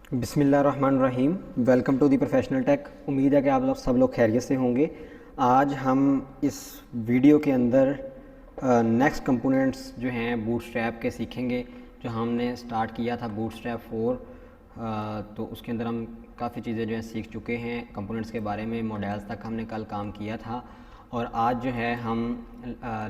बिस्मिल्लाहिर्रहमानिर्रहीम। Welcome to the professional tech. उम्मीद है कि आप लोग सब लोग खैरियत से होंगे। आज हम इस वीडियो के अंदर नेक्स्ट कंपोनेंट्स जो हैं बूटस्ट्रैप के सीखेंगे। जो हमने स्टार्ट किया था बूटस्ट्रैप 4, तो उसके अंदर हम काफ़ी चीज़ें जो हैं सीख चुके हैं। कंपोनेंट्स के बारे में मॉडल्स तक हमने कल काम किया था और आज जो है हम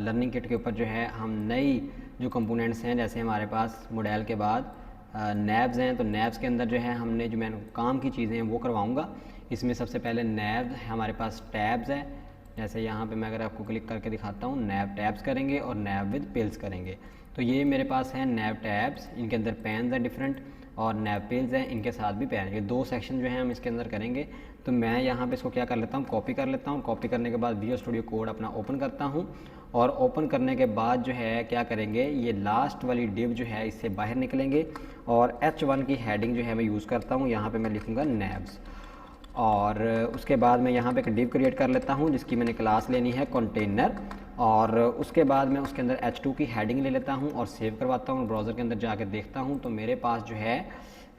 लर्निंग किट के ऊपर जो है हम नई जो कंपोनेंट्स हैं, जैसे हमारे पास मॉडल के बाद नैब्स हैं, तो नैब्स के अंदर जो है हमने जो मैंने काम की चीज़ें हैं वो करवाऊँगा। इसमें सबसे पहले नैब हमारे पास टैब्स है। जैसे यहाँ पे मैं अगर आपको क्लिक करके दिखाता हूँ, नैब टैब्स करेंगे और नैब विद पिल्स करेंगे। तो ये मेरे पास हैं नैब टैब्स, इनके अंदर पेन्स हैं डिफरेंट, और नैब पिल्स हैं, इनके साथ भी पेन। ये दो सेक्शन जो हैं हम इसके अंदर करेंगे। तो मैं यहाँ पे इसको क्या कर लेता हूँ, कॉपी कर लेता हूँ। कॉपी करने के बाद विजुअल स्टूडियो कोड अपना ओपन करता हूँ और ओपन करने के बाद जो है क्या करेंगे, ये लास्ट वाली डिव जो है इससे बाहर निकलेंगे और H1 की हेडिंग जो है मैं यूज़ करता हूँ। यहाँ पे मैं लिखूँगा नैब्स और उसके बाद मैं यहाँ पे एक डिव क्रिएट कर लेता हूँ जिसकी मैंने क्लास लेनी है कंटेनर, और उसके बाद मैं उसके अंदर H2 की हेडिंग ले लेता हूँ और सेव करवाता हूँ। ब्राउज़र के अंदर जाके देखता हूँ तो मेरे पास जो है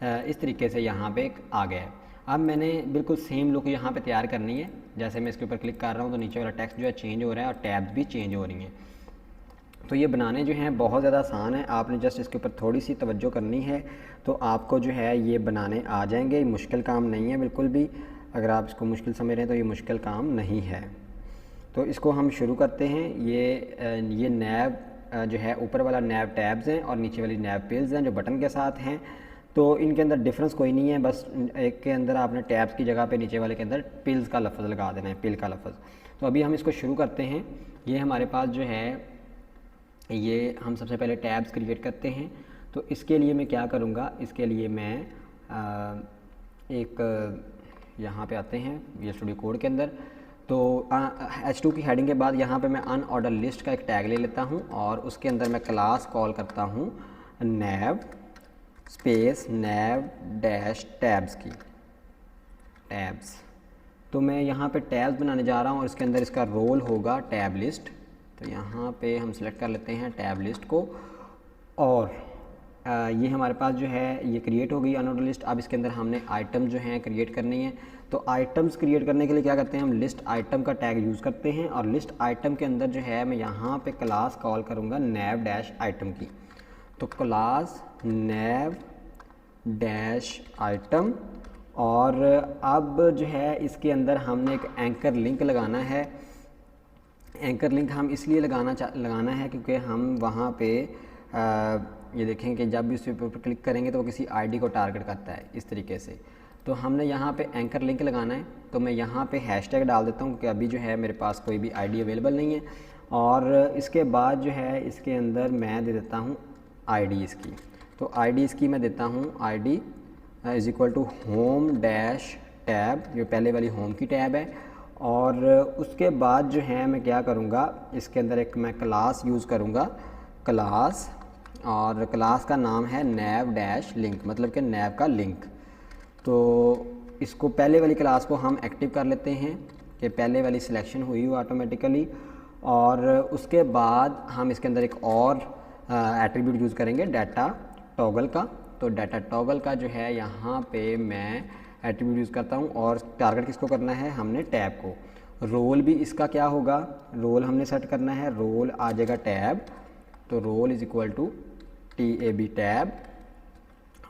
इस तरीके से यहाँ पे आ गया है। अब मैंने बिल्कुल सेम लुक यहाँ पे तैयार करनी है। जैसे मैं इसके ऊपर क्लिक कर रहा हूँ तो नीचे वाला टेक्स्ट जो है चेंज हो रहा है और टैब्स भी चेंज हो रही हैं। तो ये बनाने जो हैं बहुत ज़्यादा आसान है, आपने जस्ट इसके ऊपर थोड़ी सी तवज्जो करनी है तो आपको जो है ये बनाने आ जाएंगे। मुश्किल काम नहीं है बिल्कुल भी। अगर आप इसको मुश्किल समझ रहे हैं तो ये मुश्किल काम नहीं है। तो इसको हम शुरू करते हैं। ये नैब जो है ऊपर वाला नैब टैब्स हैं और नीचे वाली नैब पिल्स हैं जो बटन के साथ हैं। तो इनके अंदर डिफरेंस कोई नहीं है, बस एक के अंदर आपने टैब्स की जगह पे नीचे वाले के अंदर पिल्स का लफ्ज़ लगा देना है, पिल का लफ्ज़। तो अभी हम इसको शुरू करते हैं। ये हमारे पास जो है ये हम सबसे पहले टैब्स क्रिएट करते हैं। तो इसके लिए मैं क्या करूँगा, इसके लिए मैं यहाँ पे आते हैं ये स्टूडियो कोड के अंदर। तो H2 की हेडिंग के बाद यहाँ पे मैं अनऑर्डर लिस्ट का एक टैग ले लेता हूँ और उसके अंदर मैं क्लास कॉल करता हूँ नैब स्पेस नैब डैश टैब्स की टैब्स। तो मैं यहाँ पे टैब्स बनाने जा रहा हूँ और इसके अंदर इसका रोल होगा टैब लिस्ट। तो यहाँ पे हम सेलेक्ट कर लेते हैं टैब लिस्ट को और ये हमारे पास जो है ये क्रिएट हो गई अनऑर्डर लिस्ट। अब इसके अंदर हमने आइटम जो हैं क्रिएट करनी है। तो आइटम्स क्रिएट करने के लिए क्या करते हैं, हम लिस्ट आइटम का टैग यूज़ करते हैं और लिस्ट आइटम के अंदर जो है मैं यहाँ पे क्लास कॉल करूँगा नैब डैश आइटम की। तो क्लास नैब डैश आइटम, और अब जो है इसके अंदर हमने एक एंकर लिंक लगाना है। एंकर लिंक हम इसलिए लगाना है क्योंकि हम वहाँ पे ये देखें कि जब भी उस पर क्लिक करेंगे तो वो किसी आईडी को टारगेट करता है इस तरीके से। तो हमने यहाँ पे एंकर लिंक लगाना है। तो मैं यहाँ पे हैशटैग डाल देता हूँ क्योंकि अभी जो है मेरे पास कोई भी आईडी अवेलेबल नहीं है। और इसके बाद जो है इसके अंदर मैं दे देता हूँ आईडी इसकी। तो आईडी इसकी मैं देता हूँ ID is equal to home dash tab, जो पहले वाली होम की टैब है। और उसके बाद जो है मैं क्या करूँगा, इसके अंदर एक मैं क्लास यूज़ करूँगा क्लास, और क्लास का नाम है नैब डैश लिंक, मतलब कि नैब का लिंक। तो इसको पहले वाली क्लास को हम एक्टिव कर लेते हैं कि पहले वाली सिलेक्शन हुई हो ऑटोमेटिकली। और उसके बाद हम इसके अंदर एक और एट्रीब्यूट यूज़ करेंगे डाटा टॉगल का। तो डाटा टॉगल का जो है यहाँ पे मैं एट्रीब्यूट यूज़ करता हूँ और टारगेट किसको करना है, हमने टैब को। रोल भी इसका क्या होगा, रोल हमने सेट करना है, रोल आ जाएगा टैब। तो role is equal to TAB tab.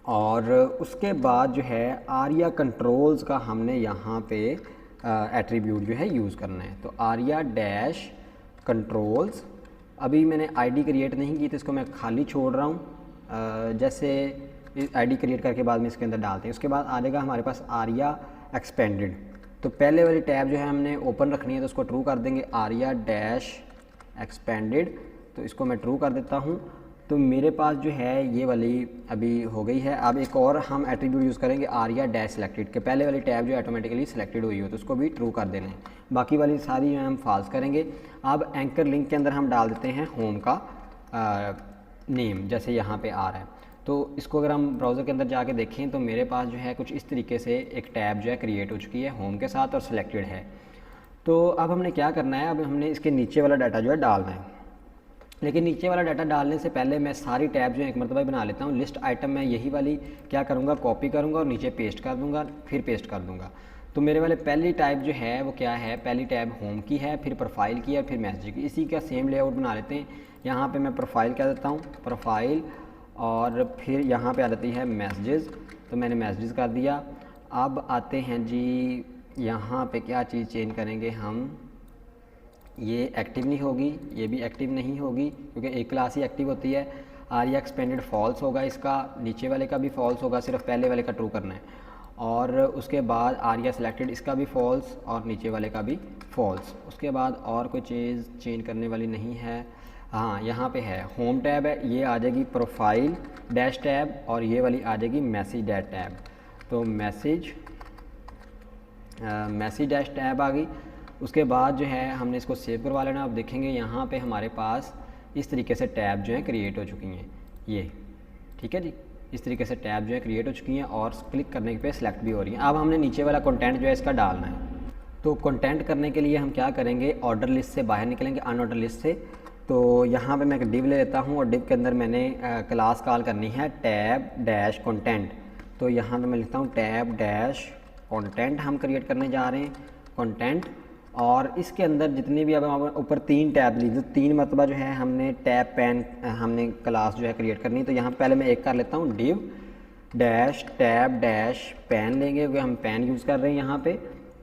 और उसके बाद जो है आर्या कंट्रोल्स का हमने यहाँ पे एट्रीब्यूट जो है यूज़ करना है। तो आर्या डैश कंट्रोल्स, अभी मैंने आईडी क्रिएट नहीं की तो इसको मैं खाली छोड़ रहा हूँ। जैसे आईडी क्रिएट करके बाद में इसके अंदर डालते हैं। उसके बाद आ जाएगा हमारे पास आर्या एक्सपेंडेड। तो पहले वाली टैब जो है हमने ओपन रखनी है तो उसको ट्रू कर देंगे, आर्या डैश एक्सपेंडेड। तो इसको मैं ट्रू कर देता हूँ। तो मेरे पास जो है ये वाली अभी हो गई है। अब एक और हम एट्रीब्यूट यूज़ करेंगे आर्या डैश सेलेक्टेड के, पहले वाली टैब जो ऑटोमेटिकली सिलेक्टेड हुई हो तो उसको भी ट्रू कर देना है। बाकी वाली सारी जो है हम फॉल्स करेंगे। अब एंकर लिंक के अंदर हम डाल देते हैं होम का नेम, जैसे यहाँ पे आ रहा है। तो इसको अगर हम ब्राउज़र के अंदर जाके देखें तो मेरे पास जो है कुछ इस तरीके से एक टैब जो है क्रिएट हो चुकी है होम के साथ और सिलेक्टेड है। तो अब हमने क्या करना है, अब हमने इसके नीचे वाला डाटा जो है डालना है। लेकिन नीचे वाला डाटा डालने से पहले मैं सारी टैब जो है एक मरतबा बना लेता हूँ। लिस्ट आइटम मैं यही वाली क्या करूँगा, कॉपी करूँगा और नीचे पेस्ट कर दूँगा, फिर पेस्ट कर दूँगा। तो मेरे वाले पहली टाइप जो है वो क्या है, पहली टैब होम की है, फिर प्रोफाइल की है, फिर मैसेज की। इसी का सेम लेआउट बना लेते हैं। यहाँ पे मैं प्रोफाइल कह देता हूँ, प्रोफाइल, और फिर यहाँ पे आ जाती है मैसेजेस, तो मैंने मैसेजेस कर दिया। अब आते हैं जी यहाँ पे क्या चीज़ चेंज करेंगे हम, ये एक्टिव नहीं होगी, ये भी एक्टिव नहीं होगी क्योंकि एक क्लास ही एक्टिव होती है। आरिया एक्सपेंडेड फॉल्स होगा, इसका नीचे वाले का भी फॉल्स होगा, सिर्फ पहले वाले का ट्रू करना है। और उसके बाद आरिया सिलेक्टेड, इसका भी फॉल्स और नीचे वाले का भी फॉल्स। उसके बाद और कोई चीज़ चेंज करने वाली नहीं है। हाँ, यहाँ पे है होम टैब है, ये आ जाएगी प्रोफाइल डैश टैब, और ये वाली आ जाएगी मैसेज डैश टैब। तो मैसेज डैश टैब आ गई। उसके बाद जो है हमने इसको सेव करवा लेना। अब देखेंगे यहाँ पे हमारे पास इस तरीके से टैब जो है क्रिएट हो चुकी हैं, ये ठीक है जी। इस तरीके से टैब जो है क्रिएट हो चुकी हैं और क्लिक करने पे सिलेक्ट भी हो रही हैं। अब हमने नीचे वाला कंटेंट जो है इसका डालना है। तो कंटेंट करने के लिए हम क्या करेंगे, ऑर्डर लिस्ट से बाहर निकलेंगे, अनऑर्डर लिस्ट से। तो यहाँ पे मैं एक डिव ले लेता हूँ और डिव के अंदर मैंने क्लास कॉल करनी है टैब डैश कंटेंट। तो यहाँ पे मैं लिखता हूँ टैब डैश कंटेंट हम क्रिएट करने जा रहे हैं, कंटेंट। और इसके अंदर जितनी भी, अब हम ऊपर 3 टैब ली, तो 3 मरतबा जो है हमने टैब पैन हमने क्लास जो है क्रिएट करनी है। तो यहाँ पहले मैं एक कर लेता हूँ, div dash tab dash pan लेंगे, क्योंकि हम पैन यूज़ कर रहे हैं यहाँ पे।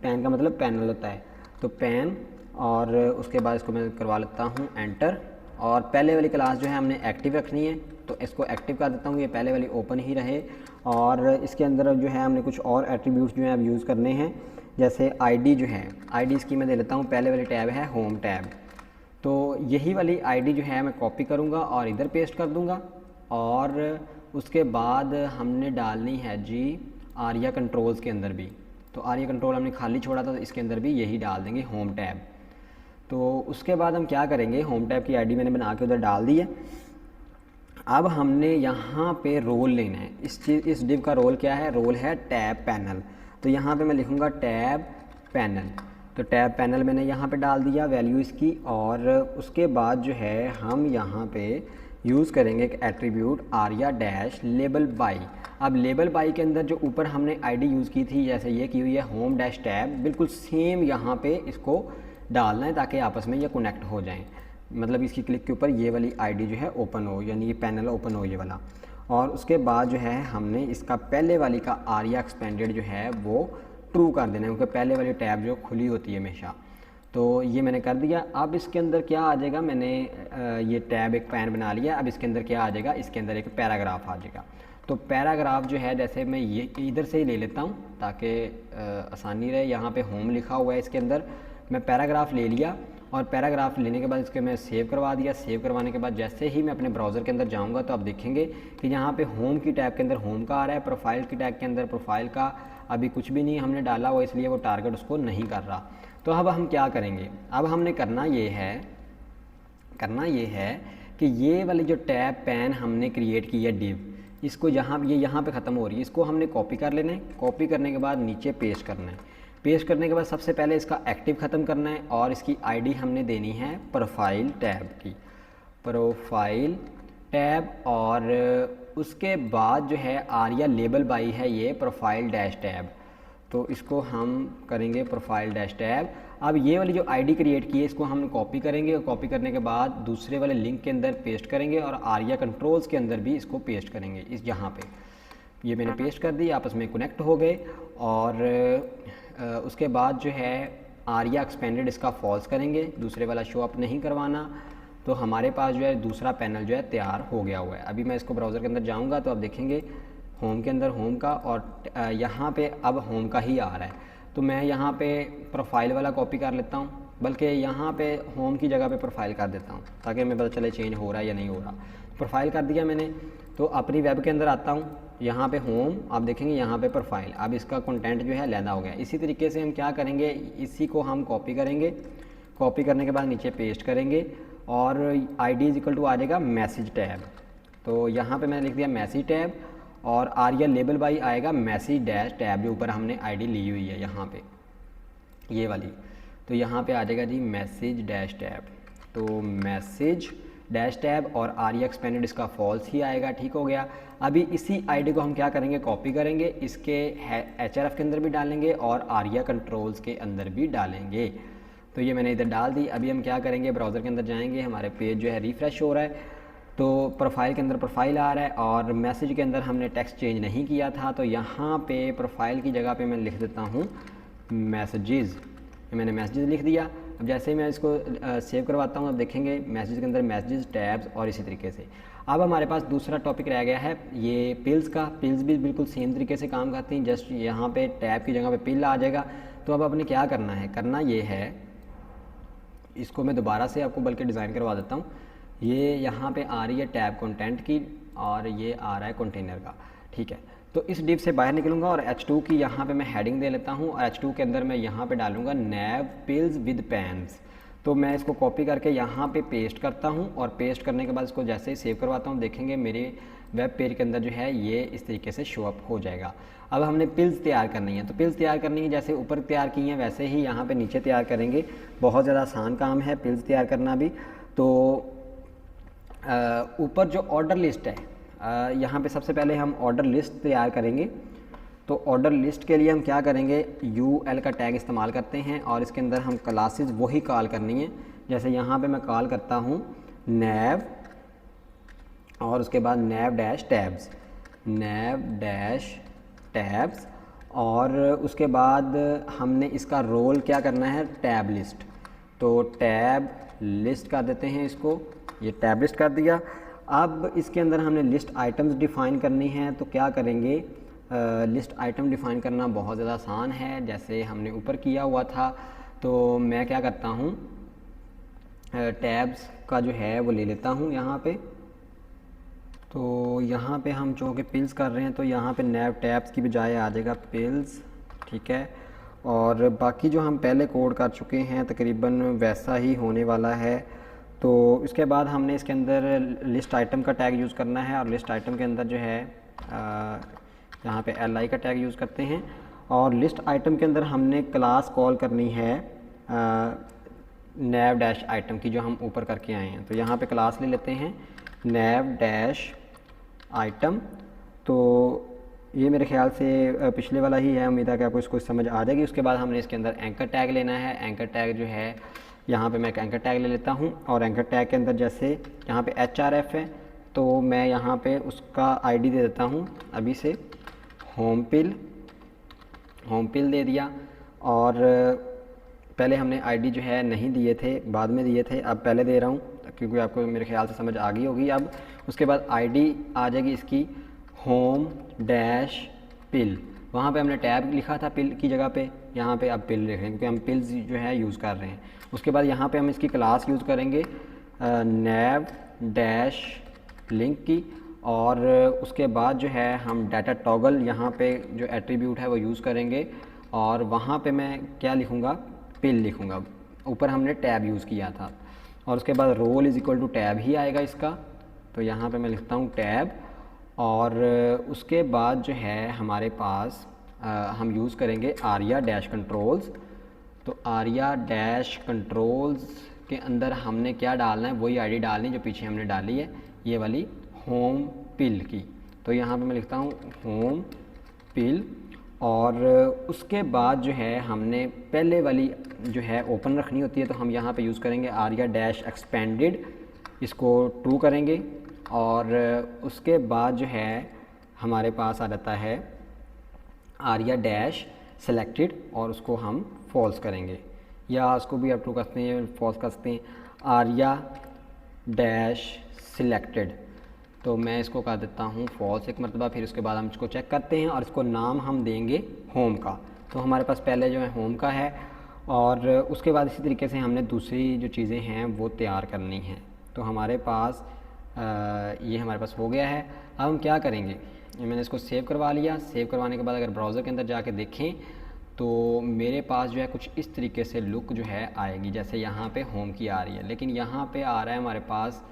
पैन का मतलब पैनल होता है, तो पैन। और उसके बाद इसको मैं करवा लेता हूँ एंटर। और पहले वाली क्लास जो है हमने एक्टिव रखनी है, तो इसको एक्टिव कर देता हूँ, ये पहले वाली ओपन ही रहे। और इसके अंदर जो है हमने कुछ और एट्रीब्यूट्स जो है अब यूज़ करने हैं, जैसे आईडी जो है, आईडी इसकी मैं दे लेता हूँ, पहले वाली टैब है होम टैब। तो यही वाली आईडी जो है मैं कॉपी करूँगा और इधर पेस्ट कर दूँगा। और उसके बाद हमने डालनी है जी आरिया कंट्रोल्स के अंदर भी। तो आरिया कंट्रोल हमने खाली छोड़ा था, तो इसके अंदर भी यही डाल देंगे होम टैब। तो उसके बाद हम क्या करेंगे, होम टैब की आईडी मैंने बना के उधर डाल दी है। अब हमने यहाँ पे रोल लेना है। इस डिव का रोल क्या है, रोल है टैब पैनल। तो यहाँ पे मैं लिखूँगा टैब पैनल। तो टैब पैनल मैंने यहाँ पे डाल दिया वैल्यू इसकी। और उसके बाद जो है हम यहाँ पे यूज़ करेंगे एक एट्रीब्यूट आरिया डैश लेबल बाई। अब लेबल बाई के अंदर जो ऊपर हमने आईडी यूज़ की थी, जैसे ये की हुई है होम डैश टैब, बिल्कुल सेम यहाँ पे इसको डालना है ताकि आपस में ये कनेक्ट हो जाएं। मतलब इसकी क्लिक के ऊपर ये वाली आईडी जो है ओपन हो, यानी ये पैनल ओपन हो, ये वाला। और उसके बाद जो है हमने इसका पहले वाली का आरिया एक्सपेंडेड जो है वो ट्रू कर देना है, क्योंकि पहले वाली टैब जो खुली होती है हमेशा। तो ये मैंने कर दिया। अब इसके अंदर क्या आ जाएगा, मैंने ये टैब एक पैन बना लिया। अब इसके अंदर क्या आ जाएगा, इसके अंदर एक पैराग्राफ आ जाएगा। तो पैराग्राफ जो है, जैसे मैं ये इधर से ही ले लेता हूँ ताकि आसानी रहे। यहाँ पे होम लिखा हुआ है, इसके अंदर मैं पैराग्राफ ले लिया। और पैराग्राफ लेने के बाद इसके मैं सेव करवा दिया। सेव करवाने के बाद जैसे ही मैं अपने ब्राउज़र के अंदर जाऊंगा तो आप देखेंगे कि यहाँ पे होम की टैब के अंदर होम का आ रहा है, प्रोफाइल की टैब के अंदर प्रोफाइल का अभी कुछ भी नहीं हमने डाला हुआ, इसलिए वो टारगेट उसको नहीं कर रहा। तो अब हम क्या करेंगे, अब हमने करना ये है कि ये वाली जो टैब पैन हमने क्रिएट की है डिव, इसको यहाँ पे ख़त्म हो रही है, इसको हमने कॉपी कर लेना है। कॉपी करने के बाद नीचे पेस्ट करना है। पेस्ट करने के बाद सबसे पहले इसका एक्टिव ख़त्म करना है और इसकी आईडी हमने देनी है प्रोफाइल टैब की, प्रोफाइल टैब। और उसके बाद जो है आरिया लेबल बाई है ये प्रोफाइल डैश टैब, तो इसको हम करेंगे प्रोफाइल डैश टैब। अब ये वाली जो आईडी क्रिएट की है इसको हम कॉपी करेंगे, और कॉपी करने के बाद दूसरे वाले लिंक के अंदर पेस्ट करेंगे और आरिया कंट्रोल्स के अंदर भी इसको पेस्ट करेंगे। इस यहाँ पे ये मैंने पेस्ट कर दी, आपस में कनेक्ट हो गए। और उसके बाद जो है आरिया एक्सपेंडेड इसका फॉल्स करेंगे, दूसरे वाला शो अप नहीं करवाना। तो हमारे पास जो है दूसरा पैनल जो है तैयार हो गया हुआ है। अभी मैं इसको ब्राउज़र के अंदर जाऊंगा तो आप देखेंगे होम के अंदर होम का, और यहाँ पे अब होम का ही आ रहा है। तो मैं यहाँ पे प्रोफाइल वाला कॉपी कर लेता हूँ, बल्कि यहाँ पे होम की जगह पे प्रोफाइल कर देता हूँ ताकि हमें पता चले चेंज हो रहा है या नहीं हो रहा। प्रोफाइल कर दिया मैंने। तो अपनी वेब के अंदर आता हूँ, यहाँ पे होम, आप देखेंगे यहाँ पे प्रोफाइल। अब इसका कंटेंट जो है अलहदा हो गया। इसी तरीके से हम क्या करेंगे, इसी को हम कॉपी करेंगे। कॉपी करने के बाद नीचे पेस्ट करेंगे और आईडी इज इक्वल टू आ जाएगा मैसेज टैब। तो यहाँ पे मैंने लिख दिया मैसेज टैब, और आरिया लेबल बाई आएगा मैसेज डैश टैब, जो ऊपर हमने आईडी ली हुई है यहाँ पे ये वाली। तो यहाँ पे आ जाएगा जी मैसेज डैश टैब। तो मैसेज डैश टैब और आरिया एक्सपेंडेड इसका फॉल्स ही आएगा। ठीक हो गया। अभी इसी आईडी को हम क्या करेंगे, कॉपी करेंगे, इसके HRF के अंदर भी डालेंगे और आरिया कंट्रोल्स के अंदर भी डालेंगे। तो ये मैंने इधर डाल दी। अभी हम क्या करेंगे, ब्राउज़र के अंदर जाएंगे, हमारे पेज जो है रिफ़्रेश हो रहा है, तो प्रोफाइल के अंदर प्रोफाइल आ रहा है और मैसेज के अंदर हमने टेक्स्ट चेंज नहीं किया था, तो यहाँ पे प्रोफाइल की जगह पे मैं लिख देता हूँ मैसेजेस। मैंने मैसेजेस लिख दिया। अब जैसे ही मैं इसको सेव करवाता हूँ, अब देखेंगे मैसेज के अंदर मैसेजेस, टैब्स और इसी तरीके से। अब हमारे पास दूसरा टॉपिक रह गया है ये पिल्स का। पिल्स भी बिल्कुल सेम तरीके से काम करती हैं, जस्ट यहाँ पे टैब की जगह पे पिल आ जाएगा। तो अब आपने क्या करना है, करना ये है, इसको मैं दोबारा से आपको बल्कि डिज़ाइन करवा देता हूँ। ये यहाँ पे आ रही है टैब कंटेंट की और ये आ रहा है कंटेनर का। ठीक है, तो इस डिव से बाहर निकलूँगा और H2 की यहाँ पे मैं हेडिंग दे लेता हूँ और H2 के अंदर मैं यहाँ पे डालूँगा नैव पिल्स विद पैन्स। तो मैं इसको कॉपी करके यहाँ पे पेस्ट करता हूँ और पेस्ट करने के बाद इसको जैसे ही सेव करवाता हूँ, देखेंगे मेरे वेब पेज के अंदर जो है ये इस तरीके से शो अप हो जाएगा। अब हमने पिल्स तैयार करनी है, तो पिल्स तैयार करनी है जैसे ऊपर तैयार की हैं वैसे ही यहाँ पे नीचे तैयार करेंगे। बहुत ज़्यादा आसान काम है पिल्स तैयार करना भी। तो ऊपर जो ऑर्डर लिस्ट है, यहाँ पे सबसे पहले हम ऑर्डर लिस्ट तैयार करेंगे। तो ऑर्डर लिस्ट के लिए हम क्या करेंगे, UL का टैग इस्तेमाल करते हैं और इसके अंदर हम क्लासेस वही कॉल करनी है। जैसे यहाँ पे मैं कॉल करता हूँ नैव और उसके बाद नैव डैश टैब्स, नैव डैश टैब्स, और उसके बाद हमने इसका रोल क्या करना है, टैब लिस्ट। तो टैब लिस्ट कर देते हैं इसको, ये टैब लिस्ट कर दिया। अब इसके अंदर हमने लिस्ट आइटम्स डिफ़ाइन करनी है। तो क्या करेंगे, लिस्ट आइटम डिफ़ाइन करना बहुत ज़्यादा आसान है, जैसे हमने ऊपर किया हुआ था। तो मैं क्या करता हूँ, टैब्स का जो है वो ले लेता हूँ यहाँ पे। तो यहाँ पे हम जो कि पिल्स कर रहे हैं, तो यहाँ पे नैव टैब्स की बजाय आ जाएगा पिल्स। ठीक है, और बाकी जो हम पहले कोड कर चुके हैं तकरीबन वैसा ही होने वाला है। तो इसके बाद हमने इसके अंदर लिस्ट आइटम का टैग यूज़ करना है और लिस्ट आइटम के अंदर जो है यहाँ पे LI का टैग यूज़ करते हैं। और लिस्ट आइटम के अंदर हमने क्लास कॉल करनी है नैव डैश आइटम की, जो हम ऊपर करके आए हैं। तो यहाँ पे क्लास ले लेते हैं नैव डैश आइटम। तो ये मेरे ख्याल से पिछले वाला ही है, उम्मीद है कि आपको इसको समझ आ जाएगी। उसके बाद हमने इसके अंदर एंकर टैग लेना है। एंकर टैग जो है यहाँ पे मैं एक एंकर टैग ले लेता हूँ और एंकर टैग के अंदर जैसे यहाँ पे HRF है, तो मैं यहाँ पे उसका ID दे देता हूँ अभी से, होम पिल दे दिया। और पहले हमने ID जो है नहीं दिए थे, बाद में दिए थे, अब पहले दे रहा हूँ क्योंकि आपको मेरे ख्याल से समझ आ गई होगी अब। उसके बाद ID आ जाएगी इसकी होम डैश पिल, वहाँ पे हमने टैब लिखा था पिल की जगह पे, यहाँ पे अब पिल लिख रहे हैं क्योंकि हम पिल्स जो है यूज़ कर रहे हैं। उसके बाद यहाँ पे हम इसकी क्लास यूज़ करेंगे नैव डैश लिंक की, और उसके बाद जो है हम डाटा टॉगल यहाँ पे जो एट्रीब्यूट है वो यूज़ करेंगे और वहाँ पे मैं क्या लिखूँगा, पिल लिखूँगा। ऊपर हमने टैब यूज़ किया था और उसके बाद role is equal to tab ही आएगा इसका। तो यहाँ पे मैं लिखता हूँ टैब, और उसके बाद जो है हमारे पास हम यूज़ करेंगे आरिया डैश कंट्रोल्स। तो आरिया डैश कंट्रोल्स के अंदर हमने क्या डालना है, वही ID डालनी जो पीछे हमने डाली है, ये वाली होम पिल की। तो यहाँ पे मैं लिखता हूँ होम पिल, और उसके बाद जो है हमने पहले वाली जो है ओपन रखनी होती है, तो हम यहाँ पे यूज़ करेंगे आरिया डैश एक्सपेंडेड, इसको ट्रू करेंगे। और उसके बाद जो है हमारे पास आ जाता है आरिया डैश सेलेक्टेड, और उसको हम फॉल्स करेंगे, या उसको भी आप ट्रू करते हैं फॉल्स कर सकते हैं, आरिया डैश सिलेक्टेड। तो मैं इसको कर देता हूँ फॉल्स एक मरतबा, फिर उसके बाद हम इसको चेक करते हैं और इसको नाम हम देंगे होम का। तो हमारे पास पहले जो है होम का है, और उसके बाद इसी तरीके से हमने दूसरी जो चीज़ें हैं वो तैयार करनी हैं। तो हमारे पास ये हमारे पास हो गया है। अब हम क्या करेंगे, मैंने इसको सेव करवा लिया। सेव करवाने के बाद अगर ब्राउज़र के अंदर जाके देखें तो मेरे पास जो है कुछ इस तरीके से लुक जो है आएगी, जैसे यहाँ पे होम की आ रही है, लेकिन यहाँ पे आ रहा है हमारे पास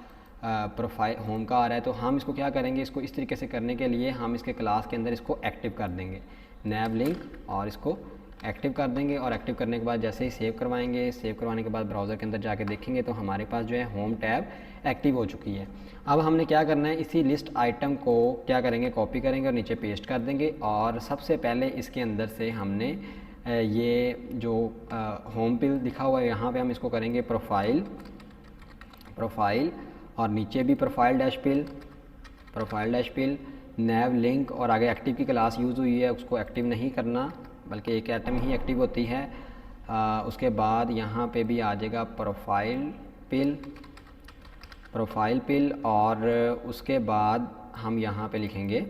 प्रोफाइल होम का आ रहा है। तो हम इसको क्या करेंगे, इसको इस तरीके से करने के लिए हम इसके क्लास के अंदर इसको एक्टिव कर देंगे नैव लिंक, और इसको एक्टिव कर देंगे और एक्टिव करने के बाद जैसे ही सेव करवाएंगे, सेव करवाने के बाद ब्राउज़र के अंदर जाके देखेंगे तो हमारे पास जो है होम टैब एक्टिव हो चुकी है। अब हमने क्या करना है, इसी लिस्ट आइटम को क्या करेंगे, कॉपी करेंगे और नीचे पेस्ट कर देंगे। और सबसे पहले इसके अंदर से हमने ये जो होम पिल दिखा हुआ है यहाँ पे हम इसको करेंगे प्रोफाइल और नीचे भी प्रोफाइल डैश पिल नैव लिंक और आगे एक्टिव की क्लास यूज़ हुई है उसको एक्टिव नहीं करना, बल्कि एक आइटम ही एक्टिव होती है। उसके बाद यहाँ पे भी आ जाएगा प्रोफाइल पिल और उसके बाद हम यहाँ पे लिखेंगे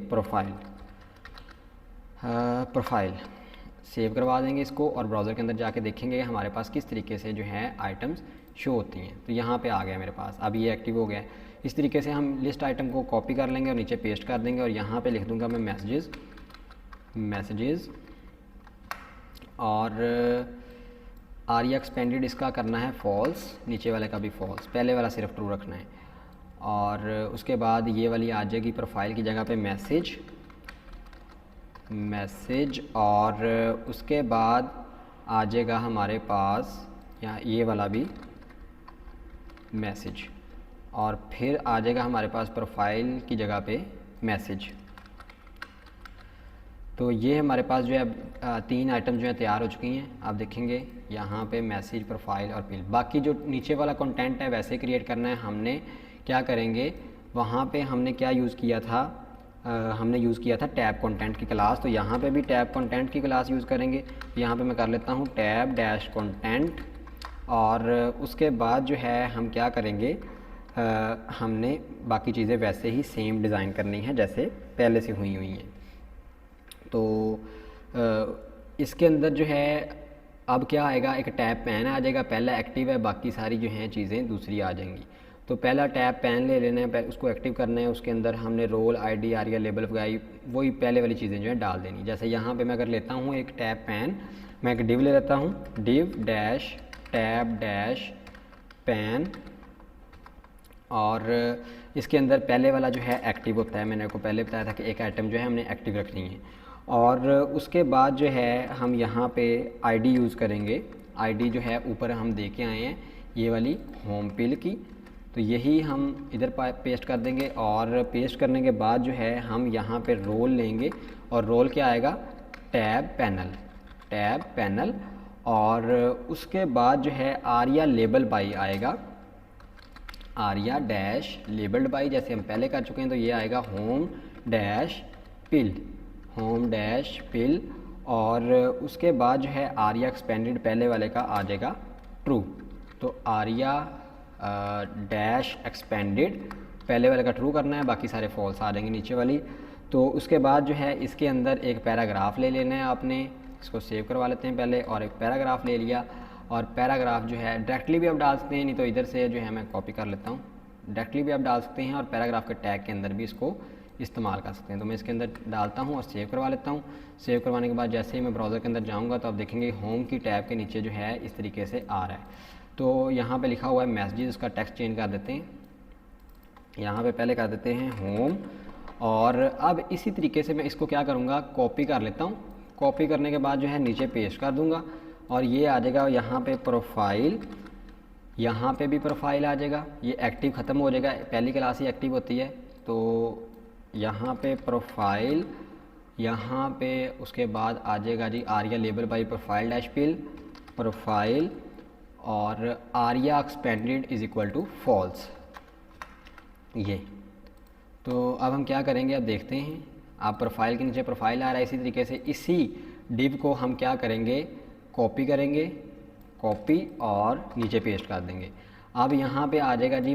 प्रोफाइल सेव करवा देंगे इसको और ब्राउज़र के अंदर जाके देखेंगे हमारे पास किस तरीके से जो है आइटम्स शो होती हैं। तो यहाँ पे आ गया मेरे पास, अब ये एक्टिव हो गया। इस तरीके से हम लिस्ट आइटम को कॉपी कर लेंगे और नीचे पेस्ट कर देंगे और यहाँ पे लिख दूँगा मैं मैसेजेस और आरिया एक्सपेंडेड इसका करना है फॉल्स, नीचे वाले का भी फॉल्स, पहले वाला सिर्फ ट्रू रखना है। और उसके बाद ये वाली आ जाएगी प्रोफाइल की जगह पे मैसेज और उसके बाद आ जाएगा हमारे पास यहाँ ये वाला भी मैसेज और फिर आ जाएगा हमारे पास प्रोफाइल की जगह पे मैसेज। तो ये हमारे पास जो है 3 आइटम जो है तैयार हो चुकी हैं। आप देखेंगे यहाँ पे मैसेज, प्रोफाइल और पिल। बाकी जो नीचे वाला कंटेंट है वैसे क्रिएट करना है। हमने क्या करेंगे, वहाँ पे हमने क्या यूज़ किया था, हमने यूज़ किया था टैब कंटेंट की क्लास। तो यहाँ पे भी टैब कंटेंट की क्लास यूज़ करेंगे। यहाँ पे मैं कर लेता हूँ टैब डैश कंटेंट और उसके बाद जो है हम क्या करेंगे, हमने बाकी चीज़ें वैसे ही सेम डिज़ाइन करनी है जैसे पहले से हुई हैं। तो इसके अंदर जो है अब क्या आएगा, एक टैब पैन आ जाएगा, पहला एक्टिव है, बाकी सारी जो हैं चीज़ें दूसरी आ जाएंगी। तो पहला टैब पैन ले लेना है, उसको एक्टिव करना है। उसके अंदर हमने रोल, आईडी, आरिया, लेबल वगैरह वही पहले वाली चीज़ें जो है डाल देनी। जैसे यहाँ पे मैं अगर लेता हूँ एक टैब पैन, मैं एक डिव ले लेता हूँ, div dash tab dash pan और इसके अंदर पहले वाला जो है एक्टिव होता है। मैंने आपको पहले बताया था कि एक आइटम जो है हमने एक्टिव रखनी है। और उसके बाद जो है हम यहाँ पे आईडी यूज़ करेंगे। आईडी जो है ऊपर हम दे के आए हैं ये वाली होम पिल की, तो यही हम इधर पेस्ट कर देंगे। और पेस्ट करने के बाद जो है हम यहाँ पे रोल लेंगे और रोल क्या आएगा, टैब पैनल और उसके बाद जो है आरिया लेबल बाई आएगा, आरिया डैश लेबल्ड बाई, जैसे हम पहले कर चुके हैं। तो ये आएगा होम डैश पिल और उसके बाद जो है आरिया एक्सपेंडेड पहले वाले का आ जाएगा ट्रू। तो आरिया डैश एक्सपेंडेड पहले वाले का ट्रू करना है, बाकी सारे फॉल्स आ जाएंगे नीचे वाली। तो उसके बाद जो है इसके अंदर एक पैराग्राफ ले लेना है आपने, इसको सेव करवा लेते हैं पहले। और एक पैराग्राफ ले लिया और पैराग्राफ जो है डायरेक्टली भी आप डाल सकते हैं, नहीं तो इधर से जो है मैं कॉपी कर लेता हूँ, डायरेक्टली भी आप डाल सकते हैं और पैराग्राफ के टैग के अंदर भी इसको इस्तेमाल कर सकते हैं। तो मैं इसके अंदर डालता हूँ और सेव करवा लेता हूँ। सेव करवाने के बाद जैसे ही मैं ब्राउज़र के अंदर जाऊँगा तो आप देखेंगे होम की टैब के नीचे जो है इस तरीके से आ रहा है। तो यहाँ पे लिखा हुआ है मैसेजेस, उसका टेक्स्ट चेंज कर देते हैं, यहाँ पे पहले कर देते हैं होम। और अब इसी तरीके से मैं इसको क्या करूँगा, कॉपी कर लेता हूँ। कॉपी करने के बाद जो है नीचे पेस्ट कर दूँगा और ये आ जाएगा यहाँ पे प्रोफाइल, यहाँ पे भी प्रोफाइल आ जाएगा। ये एक्टिव ख़त्म हो जाएगा, पहली क्लास ही एक्टिव होती है। तो यहाँ पे प्रोफाइल, यहाँ पे उसके बाद आ जाएगा जी aria label by profile dash pill profile और aria expanded is equal to false. ये तो अब हम क्या करेंगे, अब देखते हैं। आप प्रोफाइल के नीचे प्रोफाइल आ रहा है, इसी तरीके से इसी डिव को हम क्या करेंगे, कॉपी करेंगे, कॉपी और नीचे पेस्ट कर देंगे। अब यहाँ पे आ जाएगा जी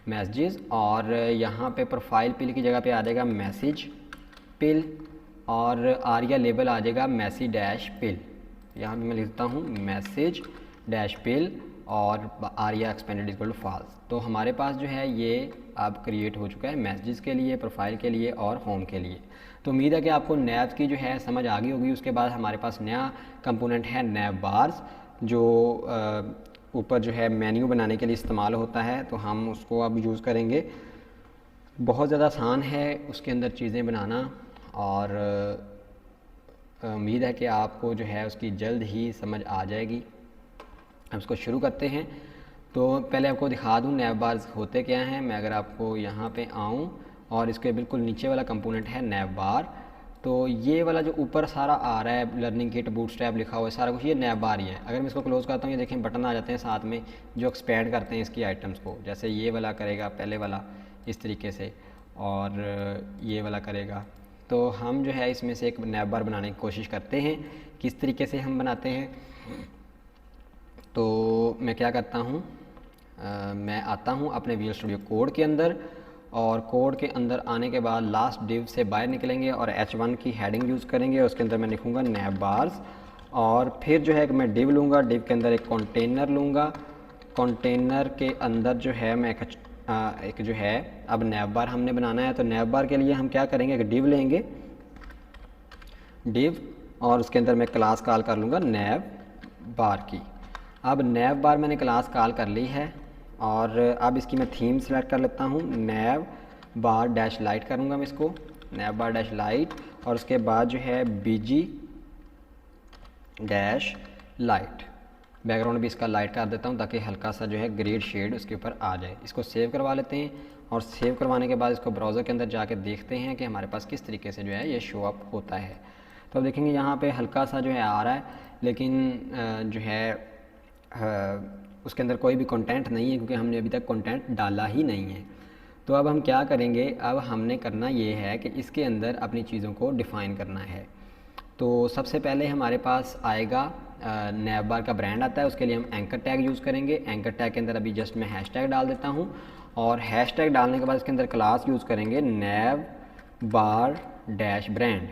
मैसेजेस और यहाँ पे प्रोफाइल पिल की जगह पे आ जाएगा मैसेज पिल और आरिया लेबल आ जाएगा मैसी डैश पिल। यहाँ पे मैं लिखता हूँ मैसेज डैश पिल और aria expanded equal to false. तो हमारे पास जो है ये अब क्रिएट हो चुका है मैसेजेस के लिए, प्रोफाइल के लिए और होम के लिए। तो उम्मीद है कि आपको नैव की जो है समझ आ गई होगी। उसके बाद हमारे पास नया कंपोनेंट है नैव बार्स, जो ऊपर जो है मेन्यू बनाने के लिए इस्तेमाल होता है। तो हम उसको अब यूज़ करेंगे। बहुत ज़्यादा आसान है उसके अंदर चीज़ें बनाना और उम्मीद है कि आपको जो है उसकी जल्द ही समझ आ जाएगी। हम इसको शुरू करते हैं। तो पहले आपको दिखा दूं नैव बार्स होते क्या हैं। मैं अगर आपको यहाँ पे आऊँ और इसके बिल्कुल नीचे वाला कंपोनेंट है नैव बार, तो ये वाला जो ऊपर सारा आ रहा है लर्निंग किट बूटस्ट्रैप लिखा हुआ है सारा कुछ, ये नैव बार ही है। अगर मैं इसको क्लोज़ करता हूँ, ये देखें बटन आ जाते हैं साथ में जो एक्सपेंड करते हैं इसकी आइटम्स को। जैसे ये वाला करेगा पहले वाला इस तरीके से, और ये वाला करेगा। तो हम जो है इसमें से एक नैव बार बनाने की कोशिश करते हैं। किस तरीके से हम बनाते हैं, तो मैं क्या करता हूँ, मैं आता हूँ अपने विजुअल स्टूडियो कोड के अंदर, और कोड के अंदर आने के बाद लास्ट डिव से बाहर निकलेंगे और H1 की हेडिंग यूज़ करेंगे। उसके अंदर मैं लिखूँगा नैव बार्स, और फिर जो है मैं डिव लूँगा, डिव के अंदर एक कंटेनर लूँगा। कंटेनर के अंदर जो है मैं एक जो है अब नैव बार हमने बनाना है। तो नैव बार के लिए हम क्या करेंगे, एक डिव लेंगे, डिव, और उसके अंदर मैं क्लास कॉल कर लूँगा नैव बार की। अब नैव बार मैंने क्लास कॉल कर ली है, और अब इसकी मैं थीम सेलेक्ट कर लेता हूँ। नैव बार डैश लाइट करूँगा मैं इसको, नैव बार डैश लाइट, और उसके बाद जो है बीजी डैश लाइट। बैकग्राउंड भी इसका लाइट कर देता हूँ ताकि हल्का सा जो है ग्रेड शेड उसके ऊपर आ जाए। इसको सेव करवा लेते हैं, और सेव करवाने के बाद इसको ब्राउज़र के अंदर जाके देखते हैं कि हमारे पास किस तरीके से जो है ये शो अप होता है। तो अब देखेंगे यहाँ पे हल्का सा जो है आ रहा है, लेकिन जो है उसके अंदर कोई भी कंटेंट नहीं है, क्योंकि हमने अभी तक कंटेंट डाला ही नहीं है। तो अब हम क्या करेंगे, अब हमने करना ये है कि इसके अंदर अपनी चीज़ों को डिफ़ाइन करना है। तो सबसे पहले हमारे पास आएगा नैव बार का ब्रांड आता है, उसके लिए हम एंकर टैग यूज़ करेंगे। एंकर टैग के अंदर अभी जस्ट मैं हैशटैग डाल देता हूँ, और हैशटैग डालने के बाद इसके अंदर क्लास यूज़ करेंगे नैव बार डैश ब्रांड,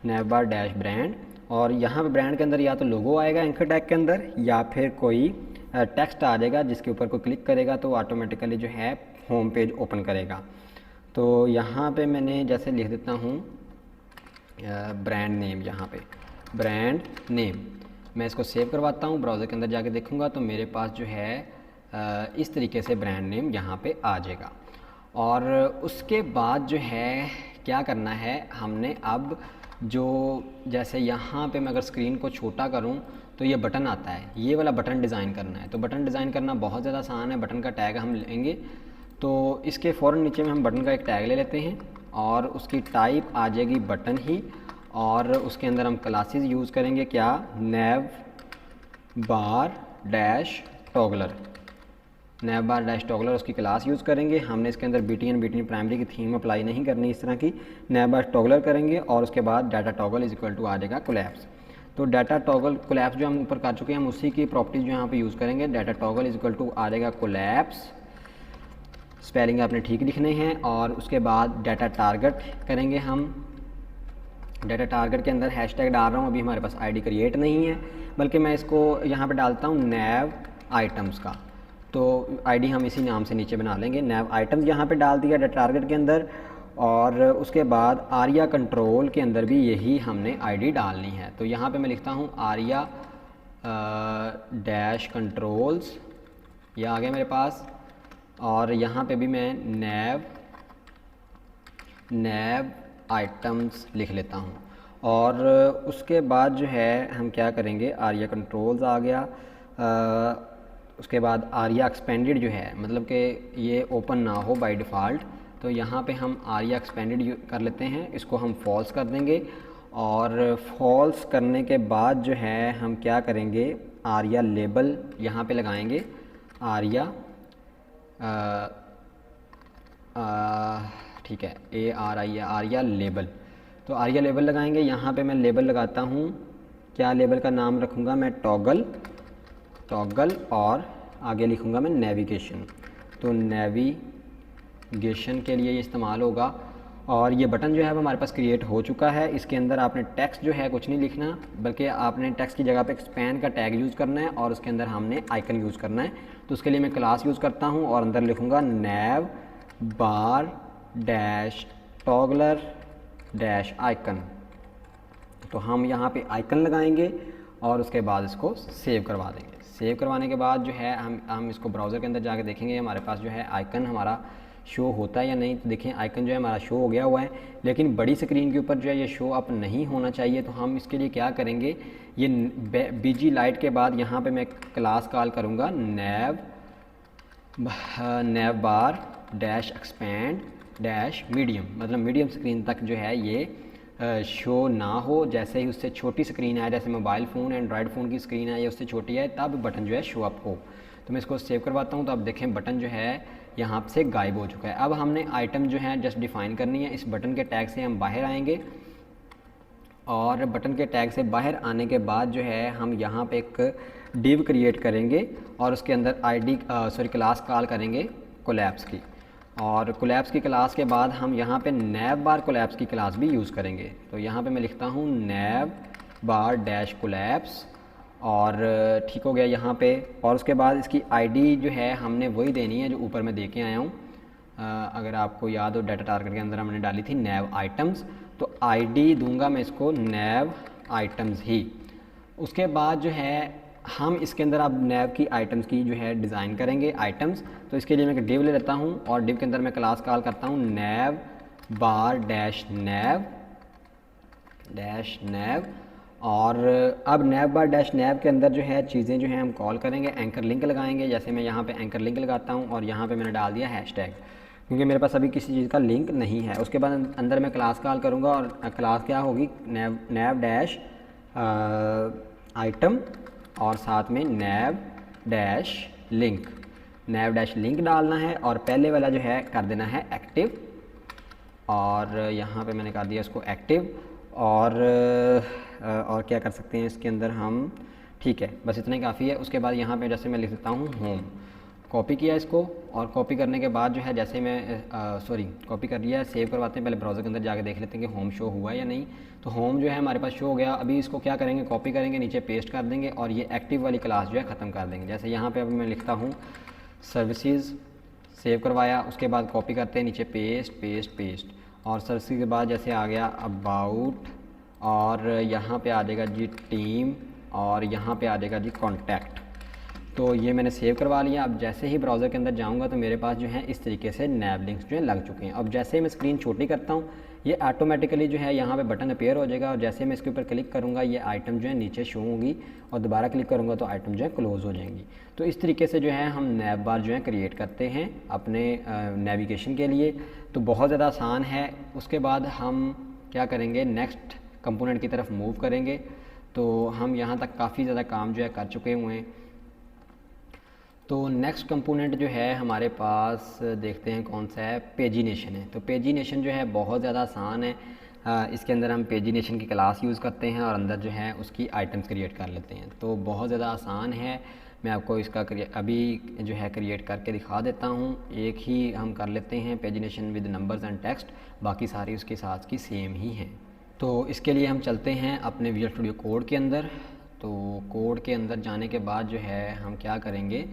नैव बार डैश ब्रांड। और यहाँ पे ब्रांड के अंदर या तो लोगो आएगा एंकर टैग के अंदर, या फिर कोई टेक्स्ट आ जाएगा जिसके ऊपर कोई क्लिक करेगा तो ऑटोमेटिकली जो है होम पेज ओपन करेगा। तो यहाँ पे मैंने जैसे लिख देता हूँ ब्रांड नेम, यहाँ पे ब्रांड नेम। मैं इसको सेव करवाता हूँ, ब्राउज़र के अंदर जाके देखूँगा तो मेरे पास जो है इस तरीके से ब्रांड नेम यहाँ पे आ जाएगा। और उसके बाद जो है क्या करना है, हमने अब जो जैसे यहाँ पे मैं अगर स्क्रीन को छोटा करूँ तो ये बटन आता है, ये वाला बटन डिज़ाइन करना है। तो बटन डिज़ाइन करना बहुत ज़्यादा आसान है। बटन का टैग हम लेंगे, तो इसके फ़ौरन नीचे में हम बटन का एक टैग ले लेते हैं, और उसकी टाइप आ जाएगी बटन ही, और उसके अंदर हम क्लासेस यूज़ करेंगे क्या, नैव बार डैश टॉगलर, नैव बार डैश टॉगलर उसकी क्लास यूज़ करेंगे। हमने इसके अंदर BTN प्राइमरी की थीम अप्लाई नहीं करनी इस तरह की, नैव बार टॉगलर करेंगे, और उसके बाद data toggle is equal to आ जाएगा कोलैप्स। तो डाटा टॉगल कोलैप्स जो हम ऊपर कर चुके हैं, हम उसी की प्रॉपर्टीज़ जो यहाँ पे यूज़ करेंगे। Data toggle is equal to आ जाएगा कोलैप्स, स्पेलिंग आपने ठीक लिखने हैं। और उसके बाद डाटा टारगेट करेंगे हम, डाटा टारगेट के अंदर हैशटैग डाल रहा हूँ, अभी हमारे पास ID क्रिएट नहीं है, बल्कि मैं इसको यहाँ पे डालता हूँ नैव आइटम्स का। तो ID हम इसी नाम से नीचे बना लेंगे, नैव आइटम्स यहाँ पे डाल दिया डाटा टारगेट के अंदर। और उसके बाद आर्या कंट्रोल के अंदर भी यही हमने ID डालनी है। तो यहाँ पे मैं लिखता हूँ आर्या डैश कंट्रोल्स, यह आ गया मेरे पास। और यहाँ पे भी मैं नैव आइटम्स लिख लेता हूँ। और उसके बाद जो है हम क्या करेंगे, आर्या कंट्रोल्स आ गया, उसके बाद आर्या एक्सपेंडेड जो है, मतलब कि ये ओपन ना हो बाय डिफ़ॉल्ट, तो यहाँ पे हम आर्या एक्सपेंडेड कर लेते हैं, इसको हम फॉल्स कर देंगे। और फॉल्स करने के बाद जो है हम क्या करेंगे, आर्या लेबल यहाँ पे लगाएंगे, आर्या ठीक है, ARI आर्या लेबल। तो आर्या लेबल लगाएंगे, यहाँ पे मैं लेबल लगाता हूँ, क्या लेबल का नाम रखूँगा मैं, टॉगल, और आगे लिखूँगा मैं नेविगेशन। तो नेविगेशन के लिए ये इस्तेमाल होगा। और ये बटन जो है वो हमारे पास क्रिएट हो चुका है। इसके अंदर आपने टेक्स्ट जो है कुछ नहीं लिखना, बल्कि आपने टेक्स्ट की जगह पे एक्सपैंड का टैग यूज़ करना है, और उसके अंदर हमने आइकन यूज़ करना है। तो उसके लिए मैं क्लास यूज़ करता हूँ, और अंदर लिखूँगा नैव बार डैश टॉगलर डैश आइकन। तो हम यहाँ पे आइकन लगाएंगे, और उसके बाद इसको सेव करवा देंगे। सेव करवाने के बाद जो है हम इसको ब्राउज़र के अंदर जाके देखेंगे, हमारे पास जो है आइकन हमारा शो होता है या नहीं। तो देखें आइकन जो है हमारा शो हो गया हुआ है, लेकिन बड़ी स्क्रीन के ऊपर जो है ये शो अप नहीं होना चाहिए। तो हम इसके लिए क्या करेंगे, ये बीजी लाइट के बाद यहाँ पे मैं क्लास कॉल करूँगा नेव बार डैश एक्सपेंड डैश मीडियम, मतलब मीडियम स्क्रीन तक जो है ये शो ना हो। जैसे ही उससे छोटी स्क्रीन है, जैसे मोबाइल फ़ोन एंड्रॉयड फ़ोन की स्क्रीन है या उससे छोटी है, तब बटन जो है शो अप हो। तो मैं इसको सेव करवाता हूँ। तो अब देखें बटन जो है यहाँ से गायब हो चुका है। अब हमने आइटम जो है जस्ट डिफ़ाइन करनी है। इस बटन के टैग से हम बाहर आएंगे और बटन के टैग से बाहर आने के बाद जो है हम यहाँ पे एक डिव क्रिएट करेंगे और उसके अंदर क्लास कॉल करेंगे कोलैप्स की। और कोलैप्स की क्लास के बाद हम यहाँ पे नेव बार कोलैप्स की क्लास भी यूज़ करेंगे। तो यहाँ पे मैं लिखता हूँ नेव बार डैश कोलैप्स और ठीक हो गया यहाँ पे। और उसके बाद इसकी आईडी जो है हमने वही देनी है जो ऊपर मैं दे के आया हूँ। अगर आपको याद हो डाटा टारगेट के अंदर हमने डाली थी नेव आइटम्स, तो आईडी दूंगा मैं इसको नेव आइटम्स ही। उसके बाद जो है हम इसके अंदर अब नेव की आइटम्स की जो है डिज़ाइन करेंगे आइटम्स। तो इसके लिए मैं एक डिव ले लेता हूँ और डिव के अंदर मैं क्लास कॉल करता हूँ नेव बार डैश नेव। और अब नेव बार डैश नेव के अंदर जो है चीज़ें जो हैं हम कॉल करेंगे, एंकर लिंक लगाएंगे। जैसे मैं यहाँ पे एंकर लिंक लगाता हूँ और यहाँ पे मैंने डाल दिया हैशटैग, क्योंकि मेरे पास अभी किसी चीज़ का लिंक नहीं है। उसके बाद अंदर मैं क्लास कॉल करूँगा और क्लास क्या होगी, नेव डैश आइटम और साथ में नेव डैश लिंक डालना है और पहले वाला जो है कर देना है एक्टिव। और यहाँ पे मैंने कर दिया इसको एक्टिव। और क्या कर सकते हैं इसके अंदर हम, ठीक है बस इतना ही काफ़ी है। उसके बाद यहाँ पे जैसे मैं लिख देता हूँ होम, कॉपी किया इसको और कॉपी करने के बाद जो है जैसे मैं कॉपी कर लिया है, सेव करवाते हैं। पहले ब्राउज़र के अंदर जाके देख लेते हैं कि होम शो हुआ है या नहीं। तो होम जो है हमारे पास शो हो गया। अभी इसको क्या करेंगे, कॉपी करेंगे, नीचे पेस्ट कर देंगे और ये एक्टिव वाली क्लास जो है ख़त्म कर देंगे। जैसे यहाँ पे अभी मैं लिखता हूँ सर्विसेज, सेव करवाया, उसके बाद कॉपी करते हैं, नीचे पेस्ट और सर्विस के बाद जैसे आ गया अबाउट और यहाँ पे आ जाएगा जी टीम और यहाँ पे आ जाएगा जी कॉन्टैक्ट। तो ये मैंने सेव करवा लिया। अब जैसे ही ब्राउज़र के अंदर जाऊँगा तो मेरे पास जो है इस तरीके से नैब लिंक्स जो है लग चुके हैं। अब जैसे ही मैं स्क्रीन छोटी करता हूँ ये ऑटोमेटिकली जो है यहाँ पे बटन अपीयर हो जाएगा और जैसे मैं इसके ऊपर क्लिक करूँगा ये आइटम जो है नीचे शो होंगी और दोबारा क्लिक करूँगा तो आइटम जो है क्लोज़ हो जाएंगी। तो इस तरीके से जो है हम नैब बार जो है क्रिएट करते हैं अपने नेविगेशन के लिए। तो बहुत ज़्यादा आसान है। उसके बाद हम क्या करेंगे, नेक्स्ट कंपोनेंट की तरफ मूव करेंगे। तो हम यहाँ तक काफ़ी ज़्यादा काम जो है कर चुके हुए हैं। तो नेक्स्ट कंपोनेंट जो है हमारे पास देखते हैं कौन सा है, पेजिनेशन है। तो पेजिनेशन जो है बहुत ज़्यादा आसान है। इसके अंदर हम पेजिनेशन की क्लास यूज़ करते हैं और अंदर जो है उसकी आइटम्स क्रिएट कर लेते हैं। तो बहुत ज़्यादा आसान है। मैं आपको इसका अभी जो है क्रिएट करके दिखा देता हूँ। एक ही हम कर लेते हैं pagination with numbers and text, बाकी सारी उसके साथ की सेम ही हैं। तो इसके लिए हम चलते हैं अपने विजुअल स्टूडियो कोड के अंदर। तो कोड के अंदर जाने के बाद जो है हम क्या करेंगे,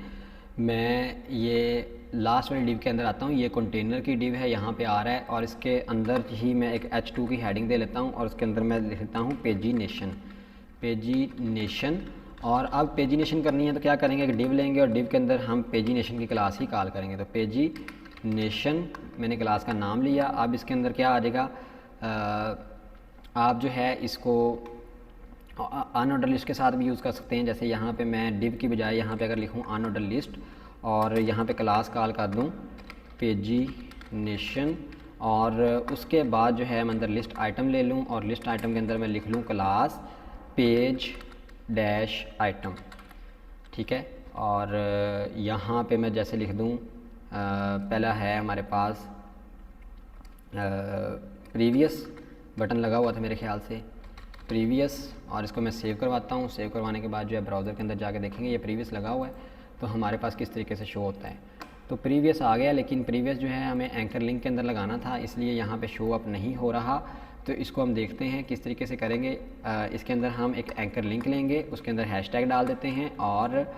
मैं ये लास्ट वाली डिव के अंदर आता हूँ। ये कंटेनर की डिव है, यहाँ पे आ रहा है और इसके अंदर ही मैं एक H2 की हेडिंग दे लेता हूँ और उसके अंदर मैं लिख लेता हूँ पेजिनेशन। और अब पेजिनेशन करनी है तो क्या करेंगे, एक डिव लेंगे और डिव के अंदर हम पेजिनेशन की क्लास ही कॉल करेंगे। तो पेजिनेशन मैंने क्लास का नाम लिया। अब इसके अंदर क्या आ जाएगा, आप जो है इसको अनऑर्डर लिस्ट के साथ भी यूज़ कर सकते हैं। जैसे यहाँ पे मैं डिव की बजाय यहाँ पे अगर लिखूँ अनऑर्डर लिस्ट और यहाँ पे क्लास कॉल कर दूँ पेजिनेशन और उसके बाद जो है मैं अंदर लिस्ट आइटम ले लूँ और लिस्ट आइटम के अंदर मैं लिख लूँ क्लास पेज डैश आइटम, ठीक है। और यहाँ पे मैं जैसे लिख दूँ पहला है हमारे पास प्रीवियस बटन लगा हुआ था मेरे ख्याल से, प्रीवियस, और इसको मैं सेव करवाता हूँ। सेव करवाने के बाद जो है ब्राउज़र के अंदर जाके देखेंगे ये प्रीवियस लगा हुआ है तो हमारे पास किस तरीके से शो होता है। तो प्रीवियस आ गया, लेकिन प्रीवियस जो है हमें एंकर लिंक के अंदर लगाना था, इसलिए यहाँ पे शो अप नहीं हो रहा। तो इसको हम देखते हैं किस तरीके से करेंगे। इसके अंदर हम एक एंकर लिंक लेंगे, उसके अंदर हैशटैग डाल देते हैं और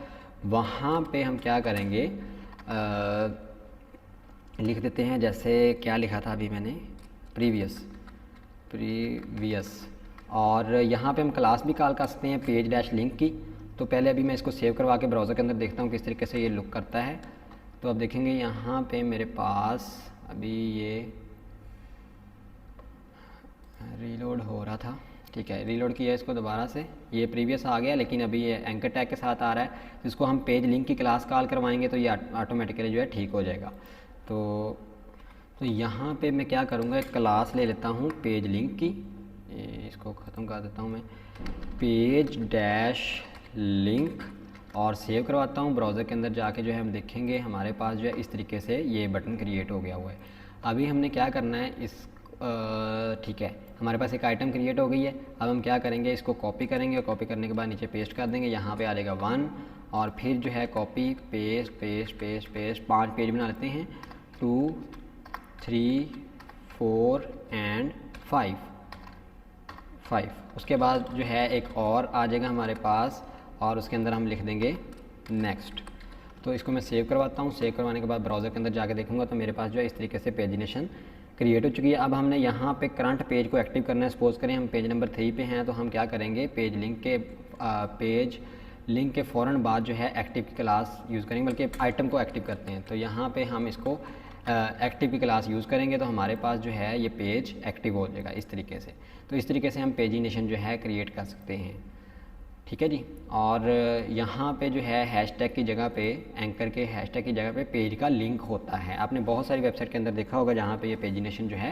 वहाँ पे हम क्या करेंगे, लिख देते हैं जैसे क्या लिखा था अभी मैंने, प्रीवियस। और यहाँ पे हम क्लास भी कॉल कर सकते हैं पेज डैश लिंक की। तो पहले अभी मैं इसको सेव करवा के ब्राउज़र के अंदर देखता हूँ किस तरीके से ये लुक करता है। तो अब देखेंगे यहाँ पे मेरे पास अभी ये रीलोड हो रहा था, ठीक है, रीलोड किया इसको दोबारा से, ये प्रीवियस आ गया लेकिन अभी ये एंकर टैग के साथ आ रहा है, तो इसको हम पेज लिंक की क्लास कॉल करवाएंगे तो ये ऑटोमेटिकली जो है ठीक हो जाएगा। तो यहाँ पे मैं क्या करूँगा, एक क्लास ले लेता हूँ पेज लिंक की, इसको ख़त्म कर देता हूँ मैं, पेज डैश लिंक, और सेव करवाता हूँ। ब्राउज़र के अंदर जाके जो है हम देखेंगे हमारे पास जो है इस तरीके से ये बटन क्रिएट हो गया हुआ है। अभी हमने क्या करना है इस ठीक है, हमारे पास एक आइटम क्रिएट हो गई है। अब हम क्या करेंगे, इसको कॉपी करेंगे और कॉपी करने के बाद नीचे पेस्ट कर देंगे, यहाँ पे आ जाएगा 1 और फिर जो है copy paste paste paste paste 5 page बना लेते हैं, 2 3 4 एंड 5। उसके बाद जो है एक और आ जाएगा हमारे पास और उसके अंदर हम लिख देंगे नेक्स्ट। तो इसको मैं सेव करवाता हूँ। सेव करवाने के बाद ब्राउज़र के अंदर जाके देखूँगा तो मेरे पास जो है इस तरीके से पेजिनेशन क्रिएट हो चुकी है। अब हमने यहाँ पे करंट पेज को एक्टिव करना है। सपोज़ करें हम पेज नंबर 3 पे हैं तो हम क्या करेंगे, पेज लिंक के फ़ौरन बाद जो है एक्टिव की क्लास यूज़ करेंगे, बल्कि आइटम को एक्टिव करते हैं। तो यहाँ पे हम इसको एक्टिव की क्लास यूज़ करेंगे तो हमारे पास जो है ये पेज एक्टिव हो जाएगा इस तरीके से। तो इस तरीके से हम पेजिनेशन जो है क्रिएट कर सकते हैं, ठीक है जी। और यहाँ पे जो है हैशटैग की जगह पे, एंकर के हैशटैग की जगह पे पेज का लिंक होता है। आपने बहुत सारी वेबसाइट के अंदर देखा होगा जहाँ पे ये पेजिनेशन जो है